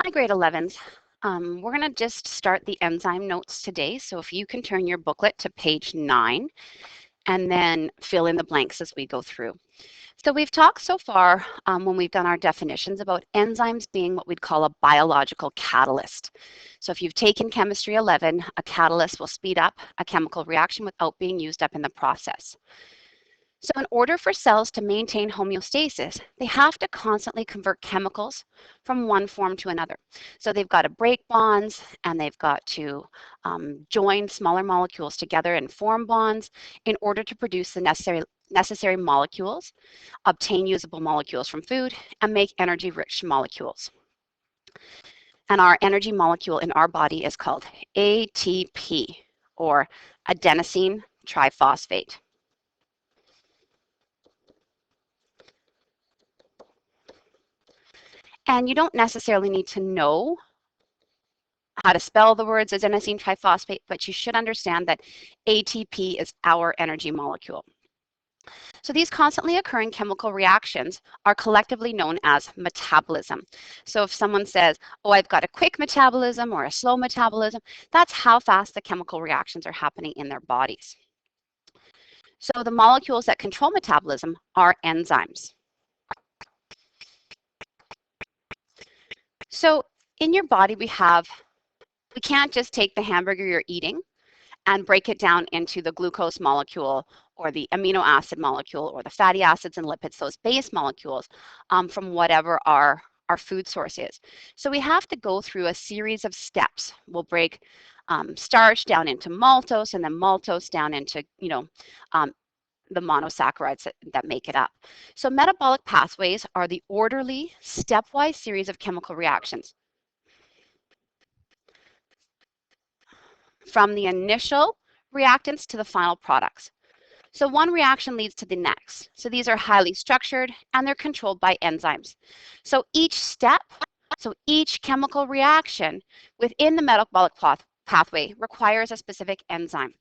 Hi, grade 11s. We're going to just start the enzyme notes today. So if you can turn your booklet to page 9 and then fill in the blanks as we go through. So we've talked so far when we've done our definitions about enzymes being what we'd call a biological catalyst. So if you've taken chemistry 11, a catalyst will speed up a chemical reaction without being used up in the process. So in order for cells to maintain homeostasis, they have to constantly convert chemicals from one form to another. So they've got to break bonds and they've got to join smaller molecules together and form bonds in order to produce the necessary molecules, obtain usable molecules from food, and make energy-rich molecules. And our energy molecule in our body is called ATP, or adenosine triphosphate. And you don't necessarily need to know how to spell the words adenosine triphosphate, but you should understand that ATP is our energy molecule. So these constantly occurring chemical reactions are collectively known as metabolism. So if someone says, oh, I've got a quick metabolism or a slow metabolism, that's how fast the chemical reactions are happening in their bodies. So the molecules that control metabolism are enzymes. So in your body, we can't just take the hamburger you're eating and break it down into the glucose molecule or the amino acid molecule or the fatty acids and lipids, those base molecules from whatever our food source is. So we have to go through a series of steps. We'll break starch down into maltose and then maltose down into, the monosaccharides that make it up. So metabolic pathways are the orderly, stepwise series of chemical reactions from the initial reactants to the final products. So one reaction leads to the next. So these are highly structured and they're controlled by enzymes. So each step, so each chemical reaction within the metabolic pathway requires a specific enzyme.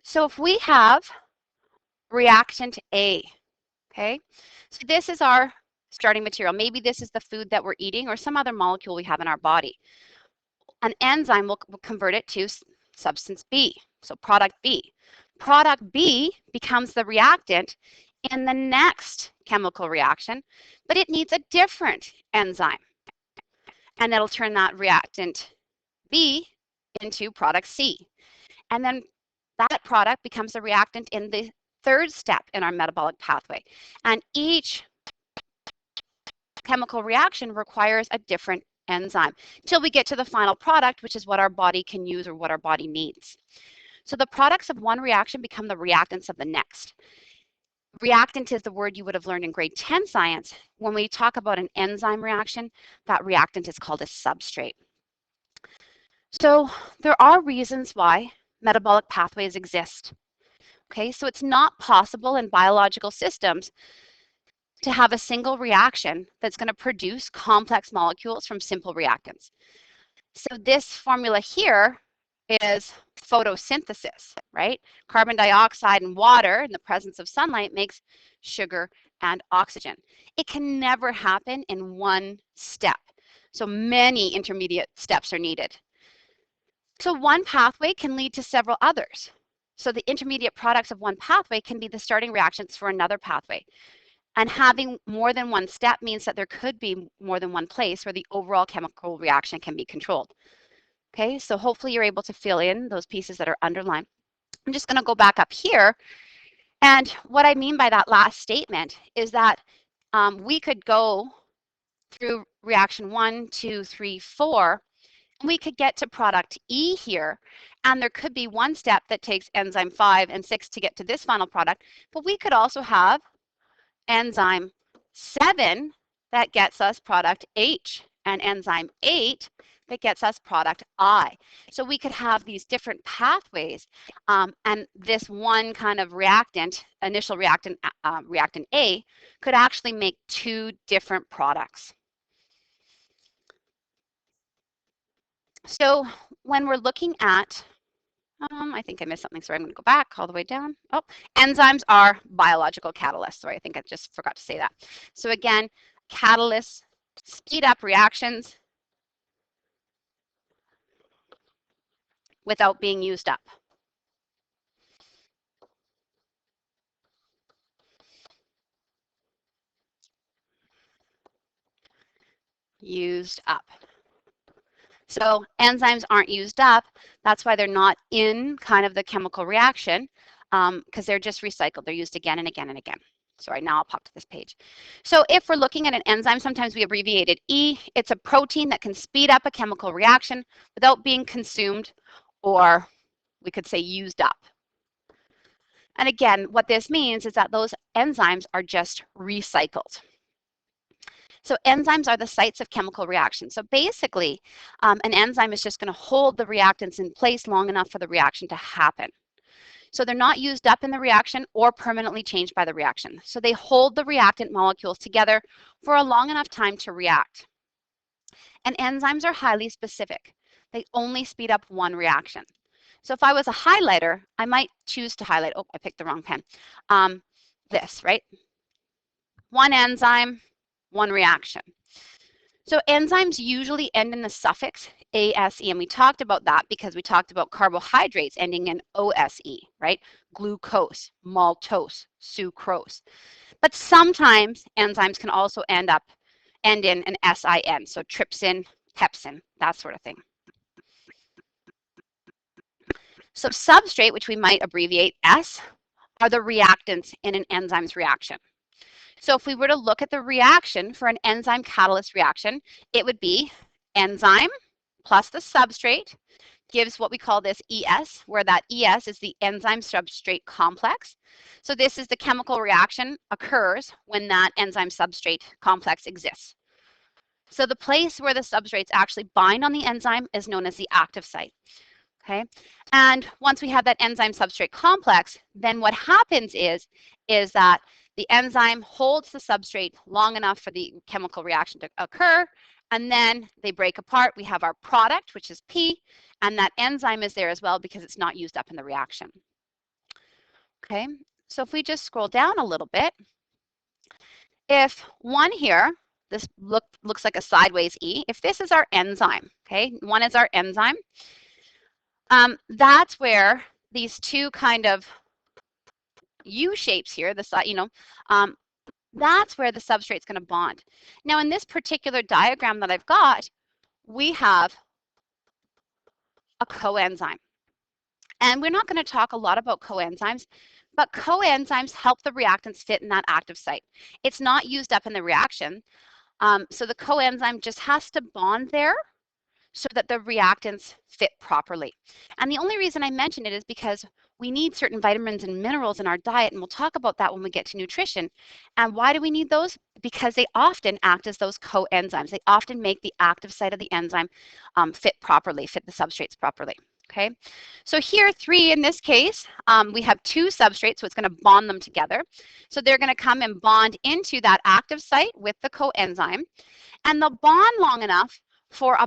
So if we have reactant A, okay, so this is our starting material. Maybe this is the food that we're eating or some other molecule we have in our body. An enzyme will convert it to substance B, so product B. Product B becomes the reactant in the next chemical reaction, but it needs a different enzyme. And that'll turn that reactant B into product C. And then that product becomes the reactant in the third step in our metabolic pathway. And each chemical reaction requires a different enzyme until we get to the final product, which is what our body can use or what our body needs. So the products of one reaction become the reactants of the next. Reactant is the word you would have learned in grade 10 science. When we talk about an enzyme reaction, that reactant is called a substrate. So there are reasons why metabolic pathways exist. Okay, so it's not possible in biological systems to have a single reaction that's going to produce complex molecules from simple reactants. So this formula here is photosynthesis, right? Carbon dioxide and water in the presence of sunlight makes sugar and oxygen. It can never happen in one step. So many intermediate steps are needed. So one pathway can lead to several others. So the intermediate products of one pathway can be the starting reactions for another pathway. And having more than one step means that there could be more than one place where the overall chemical reaction can be controlled. Okay, so hopefully you're able to fill in those pieces that are underlined. I'm just going to go back up here. And what I mean by that last statement is that we could go through reaction 1, 2, 3, 4, and we could get to product E here. And there could be one step that takes enzyme 5 and 6 to get to this final product. But we could also have enzyme 7 that gets us product H and enzyme 8 that gets us product I. So we could have these different pathways and this one kind of reactant, initial reactant, reactant A, could actually make 2 different products. So when we're looking at, I think I missed something, so I'm going to go back all the way down. Oh, enzymes are biological catalysts. Sorry, I think I just forgot to say that. So again, catalysts speed up reactions without being used up. Used up. So enzymes aren't used up. That's why they're not in kind of the chemical reaction, because they're just recycled. They're used again and again and again. Sorry, now I'll pop to this page. So if we're looking at an enzyme, sometimes we abbreviate it E. It's a protein that can speed up a chemical reaction without being consumed, or we could say used up. And again, what this means is that those enzymes are just recycled. So enzymes are the sites of chemical reaction. So basically, an enzyme is just going to hold the reactants in place long enough for the reaction to happen. So they're not used up in the reaction or permanently changed by the reaction. So they hold the reactant molecules together for a long enough time to react. And enzymes are highly specific. They only speed up one reaction. So if I was a highlighter, I might choose to highlight, oh, I picked the wrong pen. This, right? One enzyme, one reaction. So enzymes usually end in the suffix ase, and we talked about that because we talked about carbohydrates ending in ose, right? Glucose, maltose, sucrose. But sometimes enzymes can also end in an sin, so trypsin, pepsin, that sort of thing. So substrate, which we might abbreviate S, are the reactants in an enzyme's reaction. So if we were to look at the reaction for an enzyme catalyst reaction, it would be enzyme plus the substrate gives what we call this ES, where that ES is the enzyme substrate complex. So this is the chemical reaction occurs when that enzyme substrate complex exists. So the place where the substrates actually bind on the enzyme is known as the active site. Okay, and once we have that enzyme substrate complex, then what happens is that the enzyme holds the substrate long enough for the chemical reaction to occur, and then they break apart. We have our product, which is P, and that enzyme is there as well because it's not used up in the reaction. Okay, so if we just scroll down a little bit, if one here, this looks like a sideways E, if this is our enzyme, okay, one is our enzyme, that's where these two kind of U shapes here, the side, that's where the substrate's going to bond. Now, in this particular diagram that I've got, we have a coenzyme. And we're not going to talk a lot about coenzymes, but coenzymes help the reactants fit in that active site. It's not used up in the reaction, so the coenzyme just has to bond there so that the reactants fit properly. And the only reason I mention it is because we need certain vitamins and minerals in our diet, and we'll talk about that when we get to nutrition. And why do we need those? Because they often act as those coenzymes. They often make the active site of the enzyme fit the substrates properly. Okay, so here 3 in this case, we have 2 substrates, so it's going to bond them together. So they're going to come and bond into that active site with the coenzyme, and they'll bond long enough for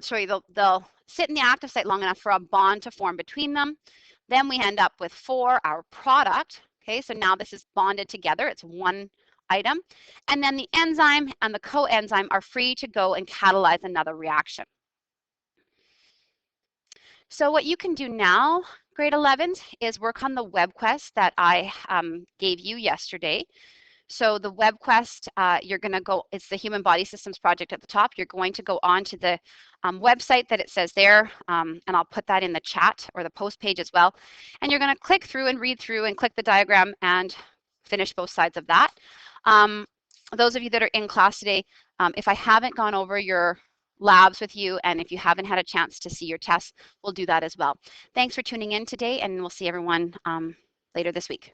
they'll sit in the active site long enough for a bond to form between them. Then we end up with 4, our product. Okay, so now this is bonded together. It's one item. And then the enzyme and the coenzyme are free to go and catalyze another reaction. So what you can do now, grade 11s, is work on the web quest that I gave you yesterday. So the web quest, you're going to go, it's the Human Body Systems project at the top. You're going to go on to the website that it says there, and I'll put that in the chat or the post page as well. And you're going to click through and read through and click the diagram and finish both sides of that. Those of you that are in class today, if I haven't gone over your labs with you, and if you haven't had a chance to see your tests, we'll do that as well. Thanks for tuning in today, and we'll see everyone later this week.